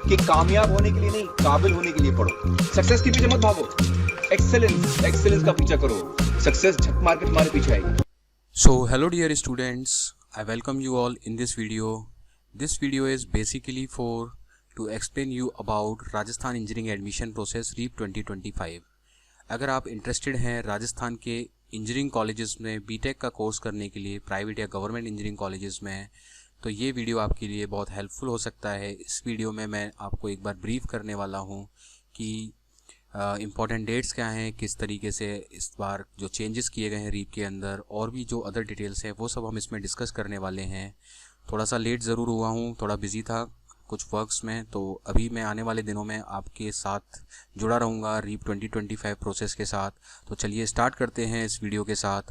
कि कामयाब होने के लिए नहीं, काबिल होने के लिए पढ़ो। सक्सेस के पीछे मत भागो, एक्सेलेंस का पीछा करो। सक्सेस झक मार के तुम्हारे पीछे आएगी। So hello dear students, I welcome you all in this video. This video is basically to explain you about Rajasthan Engineering Admission Process REAP 2025. अगर आप इंटरेस्टेड हैं राजस्थान के इंजीनियरिंग कॉलेजेस में बीटेक का कोर्स करने के लिए, प्राइवेट या गवर्नमेंट इंजीनियरिंग कॉलेजेस में, तो ये वीडियो आपके लिए बहुत हेल्पफुल हो सकता है। इस वीडियो में मैं आपको एक बार ब्रीफ करने वाला हूँ कि इम्पॉर्टेंट डेट्स क्या हैं, किस तरीके से इस बार जो चेंजेस किए गए हैं रीप के अंदर, और भी जो अदर डिटेल्स हैं वो सब हम इसमें डिस्कस करने वाले हैं। थोड़ा सा लेट ज़रूर हुआ हूँ, थोड़ा बिजी था कुछ वर्क्स में, तो अभी मैं आने वाले दिनों में आपके साथ जुड़ा रहूँगा रीप 2025 प्रोसेस के साथ। तो चलिए स्टार्ट करते हैं इस वीडियो के साथ।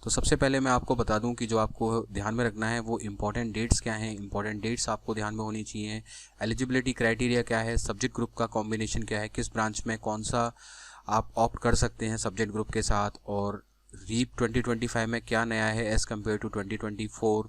तो सबसे पहले मैं आपको बता दूं कि जो आपको ध्यान में रखना है वो इम्पॉर्टेंट डेट्स क्या हैं। इम्पॉर्टेंट डेट्स आपको ध्यान में होनी चाहिए। एलिजिबिलिटी क्राइटेरिया क्या है, सब्जेक्ट ग्रुप का कॉम्बिनेशन क्या है, किस ब्रांच में कौन सा आप ऑप्ट कर सकते हैं सब्जेक्ट ग्रुप के साथ, और रीप 2025 में क्या नया है एज़ कम्पेयर टू 2024,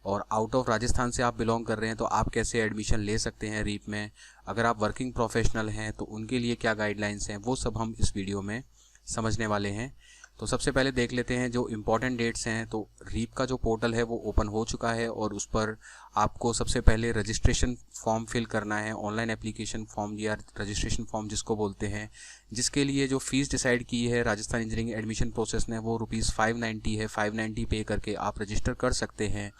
और आउट ऑफ राजस्थान से आप बिलोंग कर रहे हैं तो आप कैसे एडमिशन ले सकते हैं रीप में। अगर आप वर्किंग प्रोफेशनल हैं तो उनके लिए क्या गाइडलाइंस हैं, वो सब हम इस वीडियो में समझने वाले हैं। तो सबसे पहले देख लेते हैं जो इम्पॉर्टेंट डेट्स हैं। तो रीप का जो पोर्टल है वो ओपन हो चुका है और उस पर आपको सबसे पहले रजिस्ट्रेशन फॉर्म फिल करना है, ऑनलाइन एप्लीकेशन फॉर्म या रजिस्ट्रेशन फॉर्म जिसको बोलते हैं, जिसके लिए जो फ़ीस डिसाइड की है राजस्थान इंजीनियरिंग एडमिशन प्रोसेस ने वो ₹590 है। 590 पे करके आप रजिस्टर कर सकते हैं।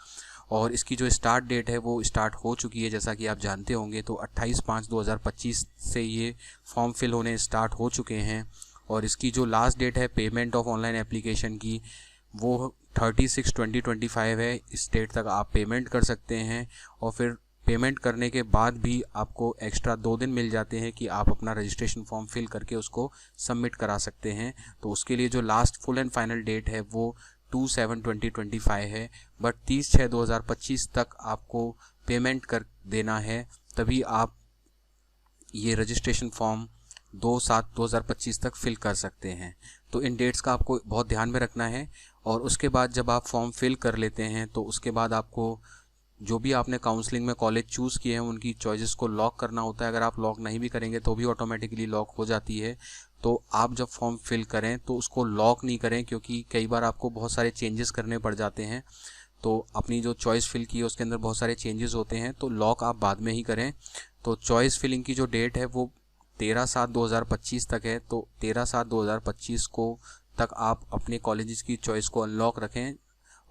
और इसकी जो स्टार्ट डेट है वो स्टार्ट हो चुकी है, जैसा कि आप जानते होंगे। तो 28/5/2025 से ये फॉर्म फिल होने स्टार्ट हो चुके हैं। और इसकी जो लास्ट डेट है पेमेंट ऑफ ऑनलाइन एप्लीकेशन की वो 30/6/2025 है। इस डेट तक आप पेमेंट कर सकते हैं और फिर पेमेंट करने के बाद भी आपको एक्स्ट्रा 2 दिन मिल जाते हैं कि आप अपना रजिस्ट्रेशन फॉर्म फिल करके उसको सबमिट करा सकते हैं। तो उसके लिए जो last full and final date है वो 2/7/2025 है, बट 30/6/2025 तक आपको पेमेंट कर देना है, तभी आप ये रजिस्ट्रेशन फॉर्म 2/7/2025 तक फिल कर सकते हैं। तो इन डेट्स का आपको बहुत ध्यान में रखना है। और उसके बाद जब आप फॉर्म फिल कर लेते हैं तो उसके बाद आपको जो भी आपने काउंसलिंग में कॉलेज चूज़ किए हैं उनकी चॉइसेस को लॉक करना होता है। अगर आप लॉक नहीं भी करेंगे तो भी ऑटोमेटिकली लॉक हो जाती है। तो आप जब फॉर्म फिल करें तो उसको लॉक नहीं करें, क्योंकि कई बार आपको बहुत सारे चेंजेस करने पड़ जाते हैं। तो अपनी जो चॉइस फिल की है उसके अंदर बहुत सारे चेंजेस होते हैं, तो लॉक आप बाद में ही करें। तो चॉइस फिलिंग की जो डेट है वो 13/7/2025 तक है। तो 13/7/2025 को तक आप अपने कॉलेजेस की चॉइस को अनलॉक रखें।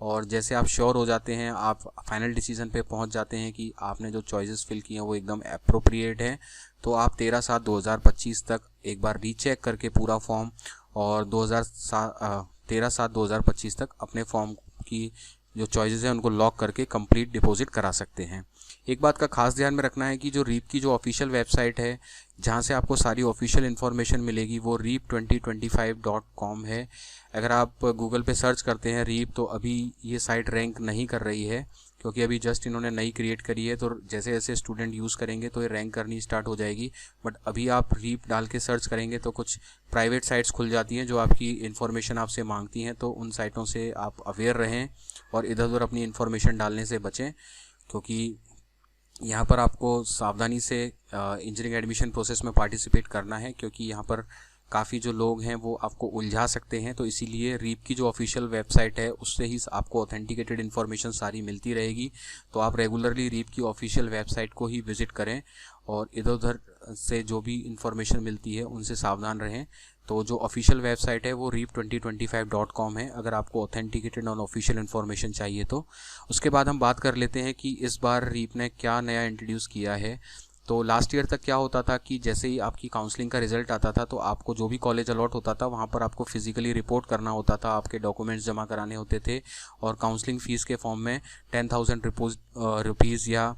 और जैसे आप श्योर हो जाते हैं, आप फाइनल डिसीजन पे पहुंच जाते हैं कि आपने जो चॉइसेस फिल की हैं वो एकदम अप्रोप्रिएट है, तो आप 13/7/2025 तक एक बार रीचेक करके पूरा फॉर्म और 13/7/2025 तक अपने फॉर्म की जो चॉइसेस हैं उनको लॉक करके कंप्लीट डिपॉजिट करा सकते हैं। एक बात का खास ध्यान में रखना है कि जो रीप की जो ऑफिशियल वेबसाइट है जहां से आपको सारी ऑफिशियल इन्फॉर्मेशन मिलेगी वो reap2025.com है। अगर आप गूगल पे सर्च करते हैं रीप तो अभी ये साइट रैंक नहीं कर रही है, क्योंकि अभी जस्ट इन्होंने नई क्रिएट करी है। तो जैसे जैसे स्टूडेंट यूज़ करेंगे तो ये रैंक करनी स्टार्ट हो जाएगी। बट अभी आप रीप डाल के सर्च करेंगे तो कुछ प्राइवेट साइट्स खुल जाती हैं जो आपकी इन्फॉर्मेशन आपसे मांगती हैं, तो उन साइटों से आप अवेयर रहें और इधर उधर अपनी इन्फॉर्मेशन डालने से बचें, क्योंकि यहाँ पर आपको सावधानी से इंजीनियरिंग एडमिशन प्रोसेस में पार्टिसिपेट करना है, क्योंकि यहाँ पर काफ़ी जो लोग हैं वो आपको उलझा सकते हैं। तो इसीलिए रीप की जो ऑफिशियल वेबसाइट है उससे ही आपको ऑथेंटिकेटेड इन्फॉर्मेशन सारी मिलती रहेगी। तो आप रेगुलरली रीप की ऑफिशियल वेबसाइट को ही विज़िट करें और इधर उधर से जो भी इन्फॉर्मेशन मिलती है उनसे सावधान रहें। तो जो ऑफिशियल वेबसाइट है वो reap2025.com है, अगर आपको ऑथेंटिकेटेड और ऑफिशियल इन्फॉर्मेशन चाहिए तो। उसके बाद हम बात कर लेते हैं कि इस बार रीप ने क्या नया इंट्रोड्यूस किया है। तो लास्ट ईयर तक क्या होता था कि जैसे ही आपकी काउंसलिंग का रिजल्ट आता था तो आपको जो भी कॉलेज अलॉट होता था वहाँ पर आपको फिजिकली रिपोर्ट करना होता था, आपके डॉक्यूमेंट्स जमा कराने होते थे, और काउंसलिंग फ़ीस के फॉर्म में 10,000 रुपीज़ या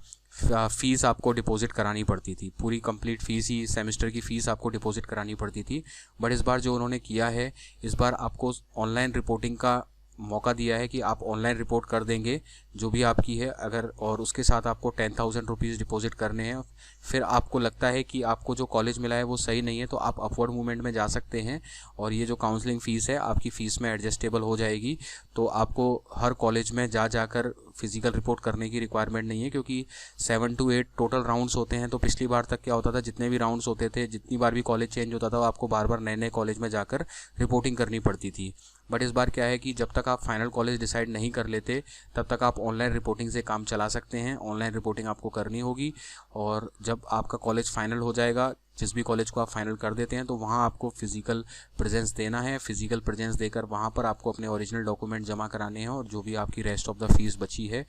फ़ीस आपको डिपॉजिट करानी पड़ती थी। पूरी कंप्लीट फ़ीस ही, सेमेस्टर की फ़ीस आपको डिपॉजिट करानी पड़ती थी। बट इस बार जो उन्होंने किया है, इस बार आपको ऑनलाइन रिपोर्टिंग का मौका दिया है कि आप ऑनलाइन रिपोर्ट कर देंगे जो भी आपकी है, अगर और उसके साथ आपको 10,000 रुपीज़ डिपॉजिट करने हैं। फिर आपको लगता है कि आपको जो कॉलेज मिला है वो सही नहीं है तो आप अपवर्ड मूवमेंट में जा सकते हैं और ये जो काउंसलिंग फ़ीस है आपकी फ़ीस में एडजस्टेबल हो जाएगी। तो आपको हर कॉलेज में जाकर फिजिकल रिपोर्ट करने की रिक्वायरमेंट नहीं है, क्योंकि 7 to 8 टोटल राउंड्स होते हैं। तो पिछली बार तक क्या होता था, जितने भी राउंड्स होते थे, जितनी बार भी कॉलेज चेंज होता था, आपको बार बार नए नए कॉलेज में जाकर रिपोर्टिंग करनी पड़ती थी। बट इस बार क्या है कि जब तक आप फाइनल कॉलेज डिसाइड नहीं कर लेते तब तक आप ऑनलाइन रिपोर्टिंग से काम चला सकते हैं। ऑनलाइन रिपोर्टिंग आपको करनी होगी और जब आपका कॉलेज फाइनल हो जाएगा, जिस भी कॉलेज को आप फाइनल कर देते हैं, तो वहाँ आपको फिजिकल प्रेजेंस देना है। फिजिकल प्रेजेंस देकर वहाँ पर आपको अपने ओरिजिनल डॉक्यूमेंट जमा कराने हैं और जो भी आपकी रेस्ट ऑफ द फीस बची है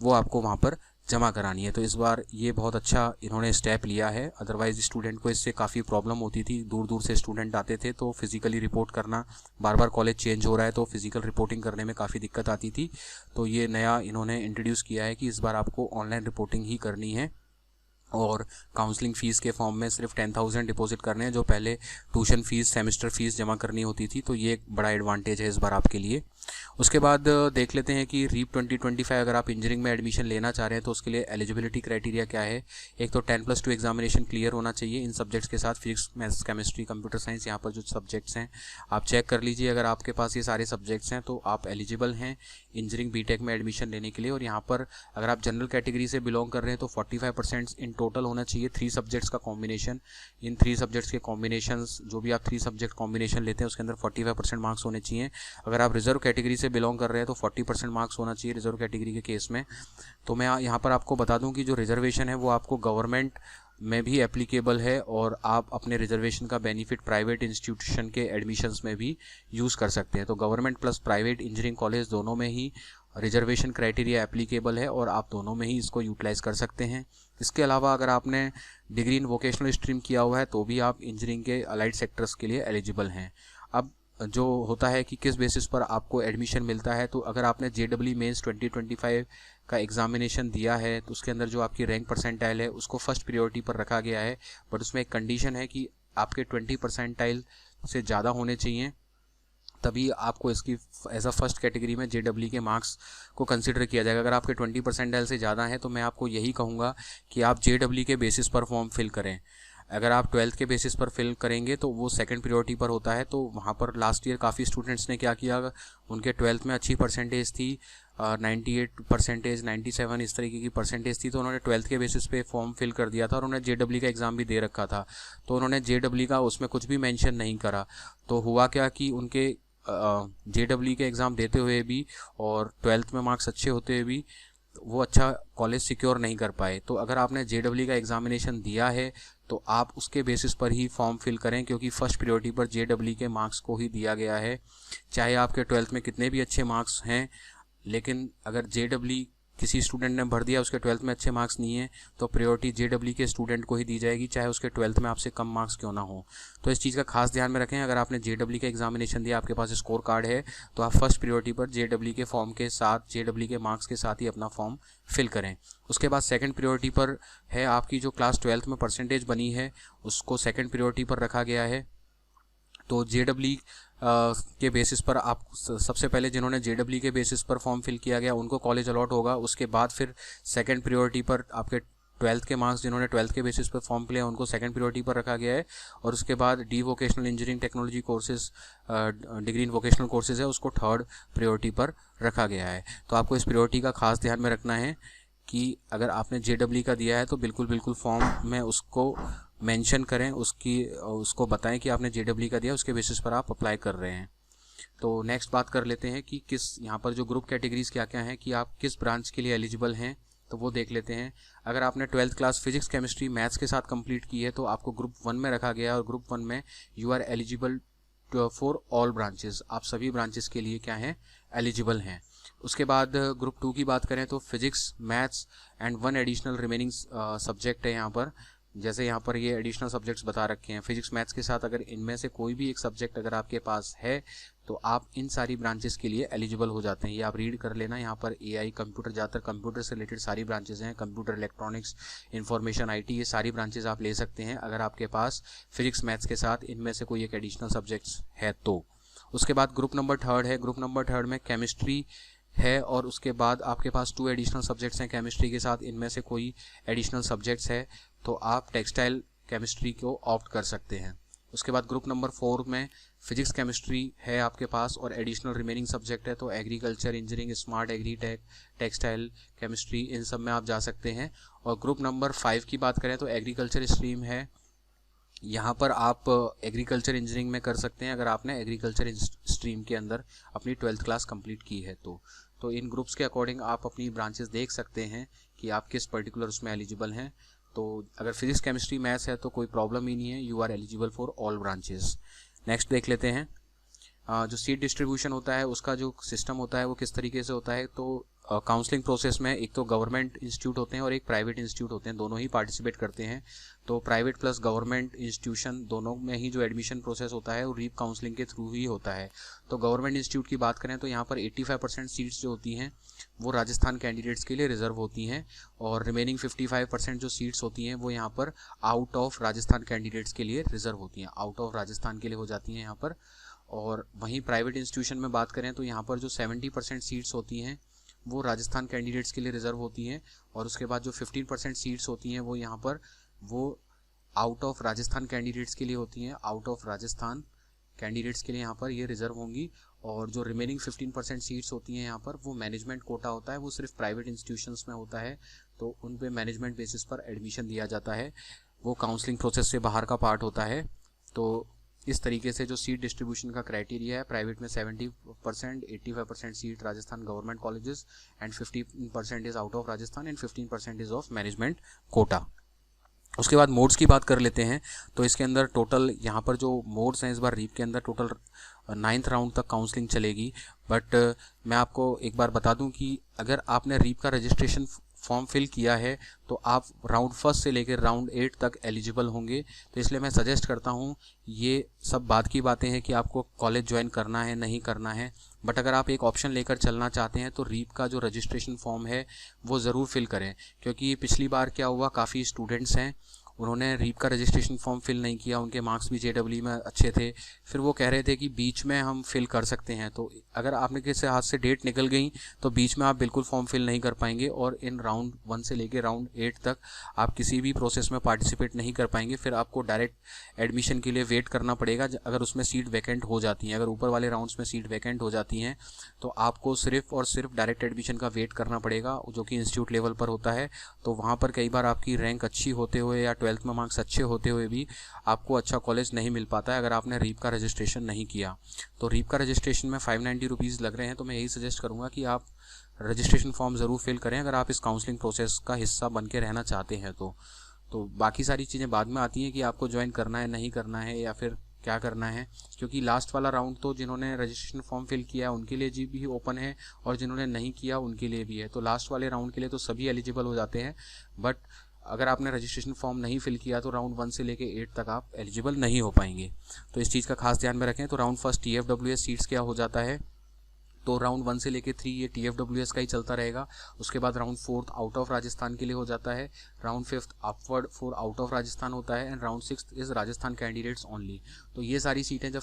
वो आपको वहाँ पर जमा करानी है। तो इस बार ये बहुत अच्छा इन्होंने स्टेप लिया है। अदरवाइज़ स्टूडेंट को इससे काफ़ी प्रॉब्लम होती थी, दूर दूर से स्टूडेंट आते थे तो फिज़िकली रिपोर्ट करना, बार बार कॉलेज चेंज हो रहा है तो फिज़िकल रिपोर्टिंग करने में काफ़ी दिक्कत आती थी। तो ये नया इन्होंने इंट्रोड्यूस किया है कि इस बार आपको ऑनलाइन रिपोर्टिंग ही करनी है और काउंसलिंग फ़ीस के फॉर्म में सिर्फ 10,000 डिपॉजिट करने हैं, जो पहले ट्यूशन फ़ीस, सेमेस्टर फ़ीस जमा करनी होती थी। तो ये एक बड़ा एडवांटेज है इस बार आपके लिए। उसके बाद देख लेते हैं कि रीप 2025 अगर आप इंजीनियरिंग में एडमिशन लेना चाह रहे हैं तो उसके लिए एलिजिबिलिटी क्राइटेरिया क्या है। एक तो 10+2 एग्जामिनेशन क्लियर होना चाहिए इन सब्जेक्ट्स के साथ, physics, maths, chemistry, computer science, यहाँ पर जो सब्जेक्ट्स हैं आप चेक कर लीजिए। अगर आपके पास ये सारे सब्जेक्ट्स हैं तो आप एलिजिबल हैं इंजीनियरिंग बीटेक में एडमिशन लेने के लिए। और यहाँ पर अगर आप जनरल कैटेगरी से बिलोंग कर रहे हैं तो 45% इन टोटल होना चाहिए 3 सब्जेक्ट्स का कॉम्बिनेशन। इन 3 सब्जेक्ट्स के कॉम्बिनेशंस, जो भी आप 3 सब्जेक्ट कॉम्बिनेशन लेते हैं उसके अंदर 45% मार्क्स होने चाहिए। अगर आप रिजर्व कैटेगरी से बिलोंग कर रहे हैं तो 40% मार्क्स होना चाहिए रिजर्व कैटेगरी के केस में। तो मैं यहाँ पर आपको बता दूँ कि जो रिजर्वेशन है वो आपको गवर्नमेंट में भी एप्लीकेबल है और आप अपने रिजर्वेशन का बेनिफिट प्राइवेट इंस्टीट्यूशन के एडमिशन्स में भी यूज़ कर सकते हैं। तो government plus private engineering college दोनों में ही रिजर्वेशन क्राइटेरिया एप्लीकेबल है और आप दोनों में ही इसको यूटिलाइज़ कर सकते हैं। इसके अलावा अगर आपने डिग्री इन वोकेशनल स्ट्रीम किया हुआ है तो भी आप इंजीनियरिंग के अलाइड सेक्टर्स के लिए एलिजिबल हैं। अब जो होता है कि किस बेसिस पर आपको एडमिशन मिलता है, तो अगर आपने JEE मेंस 2025 का एग्जामिनेशन दिया है तो उसके अंदर जो आपकी रैंक परसेंटाइल है उसको फर्स्ट प्रायोरिटी पर रखा गया है। बट उसमें एक कंडीशन है कि आपके 20 परसेंटाइल से ज़्यादा होने चाहिए, तभी आपको इसकी एज अ फर्स्ट कैटेगरी में JEE के मार्क्स को कंसिडर किया जाएगा। अगर आपके 20 परसेंटाइल से ज़्यादा हैं तो मैं आपको यही कहूँगा कि आप JEE के बेसिस पर फॉर्म फिल करें। अगर आप 12th के बेसिस पर फिल करेंगे तो वो सेकंड प्रायोरिटी पर होता है। तो वहाँ पर लास्ट ईयर काफ़ी स्टूडेंट्स ने क्या किया, उनके 12th में अच्छी परसेंटेज थी, 98%, 97 इस तरीके की परसेंटेज थी, तो उन्होंने 12th के बेसिस पे फॉर्म फिल कर दिया था और उन्होंने JEE का एग्ज़ाम भी दे रखा था। तो उन्होंने JEE का उसमें कुछ भी मेंशन नहीं करा। तो हुआ क्या कि उनके JEE के एग्ज़ाम देते हुए भी और 12th में मार्क्स अच्छे होते हुए भी वो अच्छा कॉलेज सिक्योर नहीं कर पाए। तो अगर आपने JEE का एग्ज़ामिनेशन दिया है तो आप उसके बेसिस पर ही फॉर्म फिल करें, क्योंकि फर्स्ट प्रायोरिटी पर JEE के मार्क्स को ही दिया गया है। चाहे आपके 12th में कितने भी अच्छे मार्क्स हैं, लेकिन अगर JEE किसी स्टूडेंट ने भर दिया, उसके 12th में अच्छे मार्क्स नहीं है, तो प्रायोरिटी JEE के स्टूडेंट को ही दी जाएगी, चाहे उसके 12th में आपसे कम मार्क्स क्यों ना हो। तो इस चीज़ का खास ध्यान में रखें। अगर आपने JEE का एग्जामिनेशन दिया, आपके पास स्कोर कार्ड है, तो आप फर्स्ट प्रायोरिटी पर JEE के फॉर्म के साथ, JEE के मार्क्स के साथ ही अपना फॉर्म फिल करें। उसके बाद सेकंड प्रायोरिटी पर है आपकी जो क्लास 12th में परसेंटेज बनी है, उसको सेकंड प्रायोरिटी पर रखा गया है। तो JEE के बेसिस पर आप सबसे पहले जिन्होंने JEE के बेसिस पर फॉर्म फिल किया गया उनको कॉलेज अलॉट होगा। उसके बाद फिर सेकंड प्रायोरिटी पर आपके 12th के मार्क्स, जिन्होंने 12th के बेसिस पर फॉर्म लिया उनको सेकंड प्रायोरिटी पर रखा गया है। और उसके बाद D vocational engineering technology courses, degree in vocational courses है, उसको थर्ड प्रायोरिटी पर रखा गया है। तो आपको इस प्रायोरिटी का खास ध्यान में रखना है कि अगर आपने JEE का दिया है तो बिल्कुल फॉर्म में उसको मेंशन करें, उसको बताएं कि आपने JEE का दिया, उसके बेसिस पर आप अप्लाई कर रहे हैं। तो नेक्स्ट बात कर लेते हैं कि किस यहाँ पर जो ग्रुप कैटेगरीज क्या क्या हैं, कि आप किस ब्रांच के लिए एलिजिबल हैं, तो वो देख लेते हैं। अगर आपने 12th class physics, chemistry, maths के साथ कंप्लीट की है तो आपको ग्रुप 1 में रखा गया है और ग्रुप 1 में you are eligible for all branches. आप सभी ब्रांचेस के लिए क्या हैं, एलिजिबल हैं। उसके बाद ग्रुप 2 की बात करें तो physics, maths and 1 additional remaining subject है यहाँ पर। जैसे यहाँ पर ये एडिशनल सब्जेक्ट्स बता रखे हैं, फिजिक्स मैथ्स के साथ अगर इनमें से कोई भी एक सब्जेक्ट अगर आपके पास है तो आप इन सारी ब्रांचेस के लिए एलिजिबल हो जाते हैं। ये आप रीड कर लेना। यहाँ पर AI, कंप्यूटर, ज़्यादातर कंप्यूटर से रिलेटेड सारी ब्रांचेस हैं, कंप्यूटर, इलेक्ट्रॉनिक्स, इंफॉर्मेशन, IT, ये सारी ब्रांचेस आप ले सकते हैं अगर आपके पास फिजिक्स मैथ्स के साथ इनमें से कोई एक एडिशनल सब्जेक्ट्स है तो। उसके बाद ग्रुप नंबर थर्ड है। ग्रुप नंबर थर्ड में केमिस्ट्री है और उसके बाद आपके पास 2 एडिशनल सब्जेक्ट्स हैं केमिस्ट्री के साथ, इनमें से कोई एडिशनल सब्जेक्ट्स है तो आप टेक्सटाइल केमिस्ट्री को ऑप्ट कर सकते हैं। उसके बाद ग्रुप नंबर 4 में फिजिक्स केमिस्ट्री है आपके पास और एडिशनल रिमेनिंग सब्जेक्ट है तो agriculture, engineering, smart agri tech, textile chemistry, इन सब में आप जा सकते हैं। और ग्रुप नंबर 5 की बात करें तो एग्रीकल्चर स्ट्रीम है, यहाँ पर आप एग्रीकल्चर इंजीनियरिंग में कर सकते हैं अगर आपने एग्रीकल्चर स्ट्रीम के अंदर अपनी 12th क्लास कंप्लीट की है तो इन ग्रुप्स के अकॉर्डिंग आप अपनी ब्रांचेस देख सकते हैं कि आप किस पर्टिकुलर उसमें एलिजिबल हैं। तो अगर फिजिक्स केमिस्ट्री मैथ्स है तो कोई प्रॉब्लम ही नहीं है, you are eligible for all branches. Next देख लेते हैं जो सीट डिस्ट्रीब्यूशन होता है उसका जो सिस्टम होता है वो किस तरीके से होता है। तो काउंसलिंग प्रोसेस में एक तो गवर्नमेंट इंस्टीट्यूट होते हैं और एक प्राइवेट इंस्टीट्यूट होते हैं, दोनों ही पार्टिसिपेट करते हैं। तो प्राइवेट प्लस गवर्नमेंट इंस्टीट्यूशन दोनों में ही जो एडमिशन प्रोसेस होता है वो रीप काउंसलिंग के थ्रू ही होता है। तो गवर्नमेंट इंस्टीट्यूट की बात करें तो यहाँ पर 85% सीट्स जो होती हैं वो राजस्थान कैंडिडेट्स के लिए रिजर्व होती हैं और रिमेनिंग 55% जो सीट्स होती हैं वो यहाँ पर आउट ऑफ राजस्थान कैंडिडेट्स के लिए रिजर्व होती हैं, आउट ऑफ राजस्थान के लिए हो जाती हैं यहाँ पर। और वहीं प्राइवेट इंस्टीट्यूशन में बात करें तो यहाँ पर जो 70% सीट्स होती हैं वो राजस्थान कैंडिडेट्स के लिए रिजर्व होती हैं और उसके बाद जो 15% सीट्स होती हैं वो यहाँ पर वो आउट ऑफ राजस्थान कैंडिडेट्स के लिए होती हैं, आउट ऑफ राजस्थान कैंडिडेट्स के लिए यहाँ पर ये रिजर्व होंगी। और जो रिमेनिंग 15% सीट्स होती हैं यहाँ पर वो मैनेजमेंट कोटा होता है, वो सिर्फ प्राइवेट इंस्टीट्यूशंस में होता है तो उन पे मैनेजमेंट बेसिस पर एडमिशन दिया जाता है, वो काउंसलिंग प्रोसेस से बाहर का पार्ट होता है। तो इस तरीके से जो सीट डिस्ट्रीब्यूशन का क्राइटेरिया है, प्राइवेट में 70%, 85% seat Rajasthan government colleges and 15% is out of Rajasthan and 15% is of management quota. उसके बाद मोड्स की बात कर लेते हैं तो इसके अंदर टोटल यहाँ पर जो मोड्स हैं इस बार रीप के अंदर टोटल 9th राउंड तक काउंसलिंग चलेगी। बट मैं आपको एक बार बता दूं कि अगर आपने रीप का रजिस्ट्रेशन फॉर्म फिल किया है तो आप राउंड 1 से लेकर राउंड 8 तक एलिजिबल होंगे। तो इसलिए मैं सजेस्ट करता हूँ, ये सब बात की बातें हैं कि आपको कॉलेज ज्वाइन करना है नहीं करना है, बट अगर आप एक ऑप्शन लेकर चलना चाहते हैं तो रीप का जो रजिस्ट्रेशन फॉर्म है वो ज़रूर फिल करें। क्योंकि पिछली बार क्या हुआ, काफ़ी स्टूडेंट्स हैं उन्होंने रीप का रजिस्ट्रेशन फॉर्म फिल नहीं किया, उनके मार्क्स भी JEE में अच्छे थे, फिर वो कह रहे थे कि बीच में हम फिल कर सकते हैं। तो अगर आपने किसी हाथ से डेट निकल गई तो बीच में आप बिल्कुल फॉर्म फिल नहीं कर पाएंगे और इन राउंड 1 से लेकर राउंड 8 तक आप किसी भी प्रोसेस में पार्टिसिपेट नहीं कर पाएंगे। फिर आपको डायरेक्ट एडमिशन के लिए वेट करना पड़ेगा अगर उसमें सीट वैकेंट हो जाती हैं। अगर ऊपर वाले राउंड्स में सीट वैकेंट हो जाती हैं तो आपको सिर्फ और सिर्फ डायरेक्ट एडमिशन का वेट करना पड़ेगा जो कि इंस्टीट्यूट लेवल पर होता है। तो वहाँ पर कई बार आपकी रैंक अच्छी होते हुए या 12th में मार्क्स अच्छे होते हुए भी आपको अच्छा कॉलेज नहीं मिल पाता है अगर आपने रीप का रजिस्ट्रेशन नहीं किया। तो रीप का रजिस्ट्रेशन में 590 रुपीज़ लग रहे हैं, तो मैं यही सजेस्ट करूंगा कि आप रजिस्ट्रेशन फॉर्म ज़रूर फिल करें अगर आप इस काउंसलिंग प्रोसेस का हिस्सा बन के रहना चाहते हैं। तो बाकी सारी चीज़ें बाद में आती हैं कि आपको ज्वाइन करना है नहीं करना है या फिर क्या करना है, क्योंकि लास्ट वाला राउंड तो जिन्होंने रजिस्ट्रेशन फॉर्म फिल किया उनके लिए जी भी ओपन है और जिन्होंने नहीं किया उनके लिए भी है। तो लास्ट वाले राउंड के लिए तो सभी एलिजिबल हो जाते हैं, बट अगर आपने रजिस्ट्रेशन फॉर्म नहीं फिल किया तो राउंड 1 से लेके 8 तक आप एलिजिबल नहीं हो पाएंगे। तो इस चीज़ का खास ध्यान में रखें। तो राउंड 1 TFWS सीट्स क्या हो जाता है, तो राउंड 1 से लेके 3 ये TFWS का ही चलता रहेगा। उसके बाद राउंड 4 आउट ऑफ राजस्थान के लिए हो जाता है, round 5 upward for out of Rajasthan होता है and round 6 is Rajasthan candidates only. तो ये सारी सीटें जब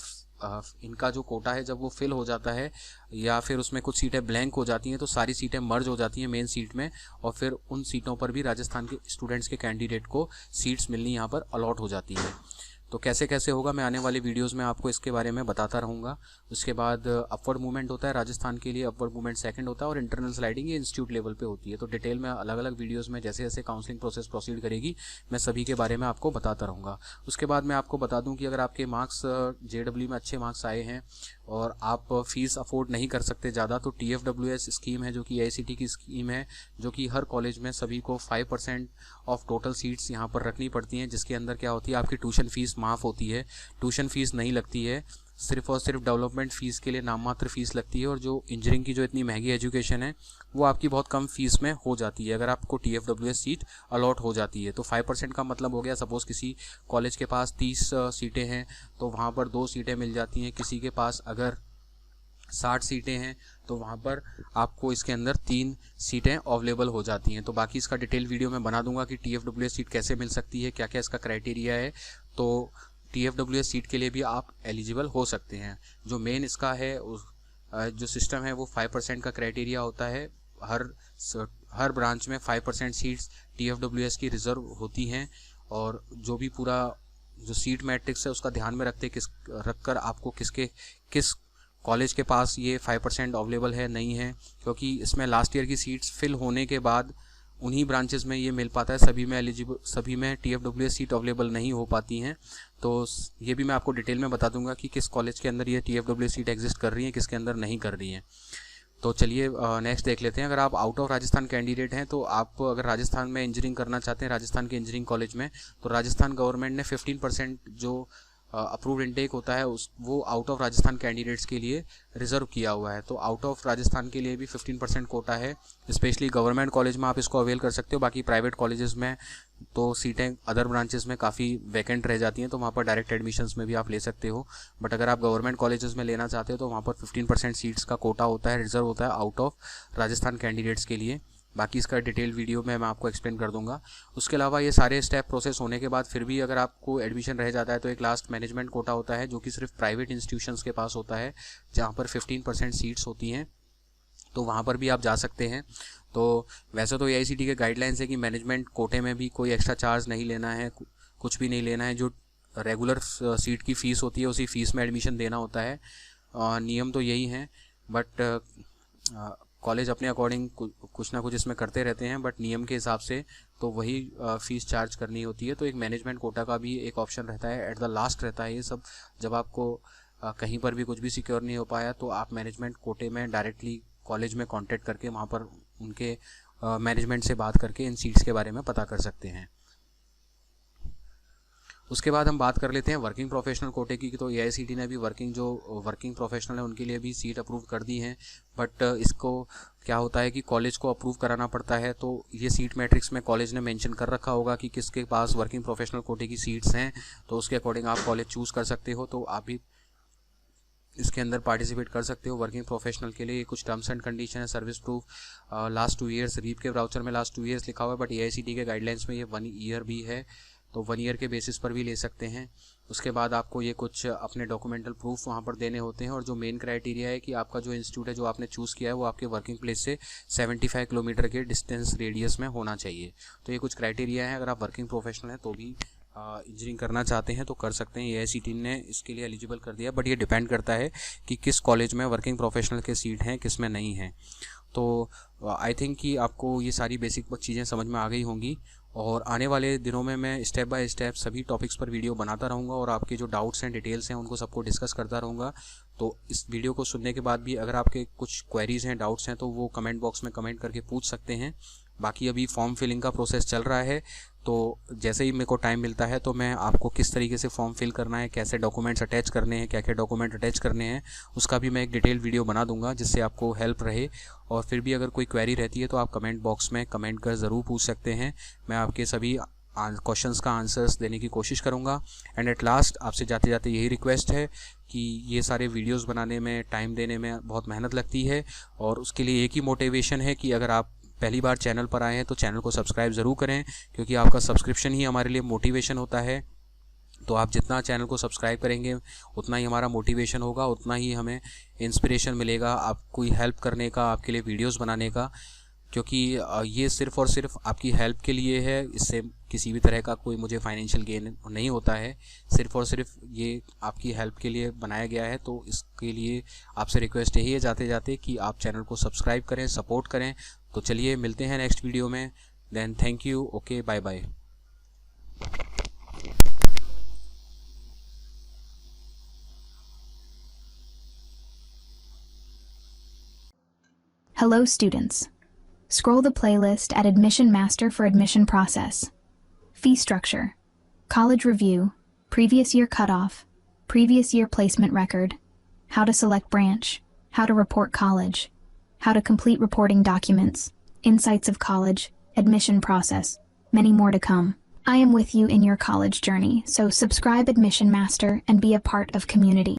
इनका जो कोटा है जब वो फिल हो जाता है या फिर उसमें कुछ सीटें ब्लैंक हो जाती हैं तो सारी सीटें मर्ज हो जाती हैं मेन सीट में और फिर उन सीटों पर भी राजस्थान के स्टूडेंट्स के कैंडिडेट को सीट्स मिलनी यहाँ पर अलॉट हो जाती है। तो कैसे कैसे होगा मैं आने वाले वीडियोस में आपको इसके बारे में बताता रहूँगा। उसके बाद अपवर्ड मूवमेंट होता है राजस्थान के लिए, अपवर्ड मूवमेंट सेकंड होता है और इंटरनल स्लाइडिंग ये इंस्टीट्यूट लेवल पे होती है। तो डिटेल में अलग अलग वीडियोस में जैसे जैसे काउंसलिंग प्रोसेस प्रोसीड करेगी मैं सभी के बारे में आपको बताता रहूँगा। उसके बाद मैं आपको बता दूँ कि अगर आपके मार्क्स JEE में अच्छे मार्क्स आए हैं और आप फीस अफोर्ड नहीं कर सकते ज़्यादा तो TFWS स्कीम है जो कि AICTE की स्कीम है जो कि हर कॉलेज में सभी को 5% ऑफ टोटल सीट्स यहाँ पर रखनी पड़ती हैं, जिसके अंदर क्या होती है आपकी ट्यूशन फीस माफ़ होती है। ट्यूशन फीस नहीं लगती है, सिर्फ और सिर्फ डेवलपमेंट फ़ीस के लिए नाममात्र फ़ीस लगती है और जो इंजीनियरिंग की जो इतनी महंगी एजुकेशन है वो आपकी बहुत कम फीस में हो जाती है अगर आपको TFWS सीट अलॉट हो जाती है। तो 5% का मतलब हो गया सपोज़ किसी कॉलेज के पास 30 सीटें हैं तो वहाँ पर 2 सीटें मिल जाती हैं, किसी के पास अगर 60 सीटें हैं तो वहाँ पर आपको इसके अंदर 3 सीटें अवेलेबल हो जाती हैं। तो बाकी इसका डिटेल वीडियो मैं बना दूंगा कि TFWS सीट कैसे मिल सकती है, क्या क्या इसका क्राइटेरिया है। तो TFWS सीट के लिए भी आप एलिजिबल हो सकते हैं। जो मेन इसका है जो सिस्टम है वो 5% का क्राइटेरिया होता है। हर ब्रांच में 5% सीट्स TFWS की रिजर्व होती हैं, और जो भी पूरा जो सीट मैट्रिक्स है उसका ध्यान में रखकर आपको किस कॉलेज के पास ये 5% अवेलेबल है नहीं है, क्योंकि इसमें लास्ट ईयर की सीट्स फिल होने के बाद उन्हीं ब्रांचेस में ये मिल पाता है, सभी में TFWS सीट अवेलेबल नहीं हो पाती हैं। तो ये भी मैं आपको डिटेल में बता दूंगा कि किस कॉलेज के अंदर ये TFWS सीट एग्जिस्ट कर रही है, किसके अंदर नहीं कर रही हैं। तो चलिए नेक्स्ट देख लेते हैं। अगर आप आउट ऑफ राजस्थान कैंडिडेट हैं, तो आप अगर राजस्थान में इंजीनियरिंग करना चाहते हैं, राजस्थान के इंजीनियरिंग कॉलेज में, तो राजस्थान गवर्नमेंट ने 15% जो अप्रूव्ड इनटेक होता है वो आउट ऑफ राजस्थान कैंडिडेट्स के लिए रिजर्व किया हुआ है। तो आउट ऑफ राजस्थान के लिए भी 15% कोटा है। स्पेशली गवर्नमेंट कॉलेज में आप इसको अवेल कर सकते हो। बाकी प्राइवेट कॉलेजेस में तो सीटें अदर ब्रांचेस में काफ़ी वैकेंट रह जाती हैं, तो वहाँ पर डायरेक्ट एडमिशन्स में भी आप ले सकते हो। बट अगर आप गवर्नमेंट कॉलेजेस में लेना चाहते हो तो वहाँ पर 15% सीट्स का कोटा होता है, रिजर्व होता है आउट ऑफ राजस्थान कैंडिडेट्स के लिए। बाकी इसका डिटेल वीडियो में मैं आपको एक्सप्लेन कर दूंगा। उसके अलावा ये सारे स्टेप प्रोसेस होने के बाद फिर भी अगर आपको एडमिशन रह जाता है तो एक लास्ट मैनेजमेंट कोटा होता है, जो कि सिर्फ प्राइवेट इंस्टीट्यूशंस के पास होता है, जहाँ पर 15% सीट्स होती हैं, तो वहाँ पर भी आप जा सकते हैं। तो वैसे तो AICTE के गाइडलाइंस है कि मैनेजमेंट कोटे में भी कोई एक्स्ट्रा चार्ज नहीं लेना है, कुछ भी नहीं लेना है। जो रेगुलर सीट की फ़ीस होती है उसी फीस में एडमिशन देना होता है। नियम तो यही हैं, बट कॉलेज अपने अकॉर्डिंग कुछ ना कुछ इसमें करते रहते हैं, बट नियम के हिसाब से तो वही फ़ीस चार्ज करनी होती है। तो एक मैनेजमेंट कोटा का भी एक ऑप्शन रहता है, एट द लास्ट रहता है ये सब। जब आपको कहीं पर भी कुछ भी सिक्योर नहीं हो पाया तो आप मैनेजमेंट कोटे में डायरेक्टली कॉलेज में कांटेक्ट करके वहाँ पर उनके मैनेजमेंट से बात करके इन सीट्स के बारे में पता कर सकते हैं। उसके बाद हम बात कर लेते हैं वर्किंग प्रोफेशनल कोटे की। तो AICTE ने भी वर्किंग प्रोफेशनल है उनके लिए भी सीट अप्रूव कर दी हैं। बट इसको क्या होता है कि कॉलेज को अप्रूव कराना पड़ता है। तो ये सीट मैट्रिक्स में कॉलेज ने मेंशन कर रखा होगा कि किसके पास वर्किंग प्रोफेशनल कोटे की सीट्स हैं, तो उसके अकॉर्डिंग आप कॉलेज चूज़ कर सकते हो। तो आप भी इसके अंदर पार्टिसिपेट कर सकते हो वर्किंग प्रोफेशनल के लिए। कुछ टर्म्स एंड कंडीशन है, service proof, last 2 years, REAP के ब्राउचर में लास्ट 2 ईयर्स लिखा हुआ है, बट AICTE के गाइडलाइंस में ये 1 ईयर भी है, तो 1 ईयर के बेसिस पर भी ले सकते हैं। उसके बाद आपको ये कुछ अपने डॉक्यूमेंटल प्रूफ वहाँ पर देने होते हैं, और जो मेन क्राइटेरिया है कि आपका जो इंस्टीट्यूट है जो आपने चूज़ किया है वो आपके वर्किंग प्लेस से 75 किलोमीटर के डिस्टेंस रेडियस में होना चाहिए। तो ये कुछ क्राइटेरिया है। अगर आप वर्किंग प्रोफेशनल हैं तो भी इंजीनियरिंग करना चाहते हैं तो कर सकते हैं। AICTE ने इसके लिए एलिजिबल कर दिया, बट ये डिपेंड करता है कि किस कॉलेज में वर्किंग प्रोफेशनल के सीट हैं, किस में नहीं हैं। तो आई थिंक कि आपको ये सारी बेसिक चीज़ें समझ में आ गई होंगी, और आने वाले दिनों में मैं स्टेप बाय स्टेप सभी टॉपिक्स पर वीडियो बनाता रहूँगा, और आपके जो डाउट्स हैं, डिटेल्स हैं, उनको सबको डिस्कस करता रहूँगा। तो इस वीडियो को सुनने के बाद भी अगर आपके कुछ क्वेरीज़ हैं, डाउट्स हैं, तो वो कमेंट बॉक्स में कमेंट करके पूछ सकते हैं। बाकी अभी फॉर्म फिलिंग का प्रोसेस चल रहा है, तो जैसे ही मेरे को टाइम मिलता है तो मैं आपको किस तरीके से फॉर्म फिल करना है, कैसे डॉक्यूमेंट्स अटैच करने हैं, क्या क्या डॉक्यूमेंट अटैच करने हैं, उसका भी मैं एक डिटेल वीडियो बना दूंगा, जिससे आपको हेल्प रहे। और फिर भी अगर कोई क्वेरी रहती है तो आप कमेंट बॉक्स में कमेंट कर ज़रूर पूछ सकते हैं। मैं आपके सभी क्वेश्चंस का आंसर्स देने की कोशिश करूंगा। एंड एट लास्ट आपसे जाते जाते यही रिक्वेस्ट है कि ये सारे वीडियोस बनाने में, टाइम देने में बहुत मेहनत लगती है, और उसके लिए एक ही मोटिवेशन है कि अगर आप पहली बार चैनल पर आए हैं तो चैनल को सब्सक्राइब ज़रूर करें, क्योंकि आपका सब्सक्रिप्शन ही हमारे लिए मोटिवेशन होता है। तो आप जितना चैनल को सब्सक्राइब करेंगे उतना ही हमारा मोटिवेशन होगा, उतना ही हमें इंस्पिरेशन मिलेगा आपको हेल्प करने का, आपके लिए वीडियोस बनाने का। क्योंकि ये सिर्फ़ और सिर्फ आपकी हेल्प के लिए है, इससे किसी भी तरह का कोई मुझे फाइनेंशियल गेन नहीं होता है, सिर्फ़ और सिर्फ ये आपकी हेल्प के लिए बनाया गया है। तो इसके लिए आपसे रिक्वेस्ट यही है जाते जाते कि आप चैनल को सब्सक्राइब करें, सपोर्ट करें। तो चलिए मिलते हैं नेक्स्ट वीडियो में। Then thank you, okay, bye bye. Hello students. Scroll the playlist at Admission Master for admission process. Fee structure, college review, previous year cutoff, previous year placement record, how to select branch, how to report college, how to complete reporting documents, insights of college, admission process, many more to come. I am with you in your college journey, so subscribe Admission Master and be a part of community.